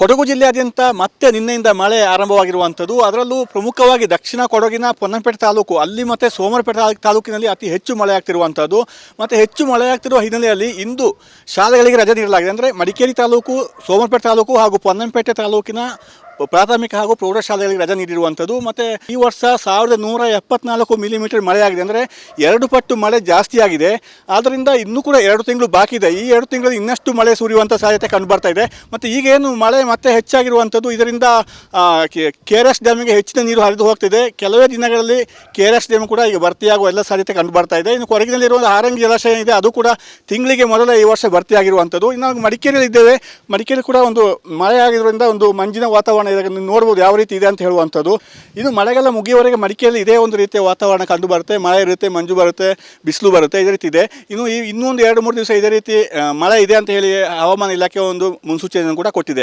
ಕೊಡಗು ಜಿಲ್ಲೆಯಾದ್ಯಂತ ಮತ್ತೆ ನಿನ್ನೆಯಿಂದ ಮಳೆ ಆರಂಭವಾಗಿರುವಂಥದ್ದು. ಅದರಲ್ಲೂ ಪ್ರಮುಖವಾಗಿ ದಕ್ಷಿಣ ಕೊಡಗಿನ ಪೊನ್ನಂಪೇಟೆ ತಾಲೂಕು ಅಲ್ಲಿ ಮತ್ತು ಸೋಮವಾರಪೇಟೆ ತಾಲೂಕಿನಲ್ಲಿ ಅತಿ ಹೆಚ್ಚು ಮಳೆಯಾಗ್ತಿರುವಂಥದ್ದು. ಮತ್ತು ಹೆಚ್ಚು ಮಳೆಯಾಗ್ತಿರುವ ಹಿನ್ನೆಲೆಯಲ್ಲಿ ಇಂದು ಶಾಲೆಗಳಿಗೆ ರಜೆ ನೀಡಲಾಗಿದೆ. ಅಂದರೆ ಮಡಿಕೇರಿ ತಾಲೂಕು, ಸೋಮವಾರಪೇಟೆ ತಾಲೂಕು ಹಾಗೂ ಪೊನ್ನಂಪೇಟೆ ತಾಲೂಕಿನ ಪ್ರಾಥಮಿಕ ಹಾಗೂ ಪ್ರೌಢಶಾಲೆಗಳಿಗೆ ರಜೆ ನೀಡಿರುವಂಥದ್ದು. ಮತ್ತು ಈ ವರ್ಷ 1174 ಮಿಲಿಮೀಟರ್ ಮಳೆಯಾಗಿದೆ. ಅಂದರೆ 2 ಪಟ್ಟು ಮಳೆ ಜಾಸ್ತಿಯಾಗಿದೆ. ಆದ್ದರಿಂದ ಇನ್ನೂ ಕೂಡ 2 ತಿಂಗಳು ಬಾಕಿ ಇದೆ. ಈ 2 ತಿಂಗಳಲ್ಲಿ ಇನ್ನಷ್ಟು ಮಳೆ ಸುರಿಯುವಂಥ ಸಾಧ್ಯತೆ ಕಂಡು ಬರ್ತಾ ಇದೆ. ಮತ್ತು ಈಗೇನು ಮಳೆ ಮತ್ತೆ ಹೆಚ್ಚಾಗಿರುವಂಥದ್ದು, ಇದರಿಂದ KRS ಡ್ಯಾಮಿಗೆ ಹೆಚ್ಚಿನ ನೀರು ಹರಿದು ಹೋಗ್ತಿದೆ. ಕೆಲವೇ ದಿನಗಳಲ್ಲಿ KRS ಡ್ಯಾಮ್ ಕೂಡ ಈಗ ಭರ್ತಿಯಾಗುವ ಎಲ್ಲ ಸಾಧ್ಯತೆ ಕಂಡು ಬರ್ತಾ ಇದೆ. ಇನ್ನು ಕೊಡಗಿನಲ್ಲಿರುವ ಹಾರಂಗಿ ಜಲಾಶಯ ಇದೆ, ಅದು ಕೂಡ ತಿಂಗಳಿಗೆ ಮೊದಲೇ ಈ ವರ್ಷ ಭರ್ತಿಯಾಗಿರುವಂಥದ್ದು. ಇನ್ನು ಮಡಿಕೇರಿಯಲ್ಲಿ ಇದ್ದೇವೆ. ಮಡಿಕೇರಿ ಕೂಡ ಒಂದು ಮಳೆ ಆಗಿರೋದ್ರಿಂದ ಒಂದು ಮಂಜಿನ ವಾತಾವರಣ ಇದನ್ನು ನೋಡ್ಬೋದು ಯಾವ ರೀತಿ ಇದೆ ಅಂತ ಹೇಳುವಂಥದ್ದು. ಇನ್ನು ಮಳೆಗಾಲ ಮುಗಿಯುವವರೆಗೆ ಮಡಿಕೇರಿಯಲ್ಲಿ ಇದೇ ಒಂದು ರೀತಿಯ ವಾತಾವರಣ ಕಂಡು ಬರುತ್ತೆ. ಮಳೆ ಇರುತ್ತೆ, ಮಂಜು ಬರುತ್ತೆ, ಬಿಸಿಲು ಬರುತ್ತೆ, ಇದೇ ರೀತಿ ಇದೆ. ಇನ್ನೂ ಒಂದು 2-3 ದಿವಸ ಇದೇ ರೀತಿ ಮಳೆ ಇದೆ ಅಂತ ಹೇಳಿ ಹವಾಮಾನ ಇಲಾಖೆ ಒಂದು ಮುನ್ಸೂಚನೆಯನ್ನು ಕೂಡ ಕೊಟ್ಟಿದೆ.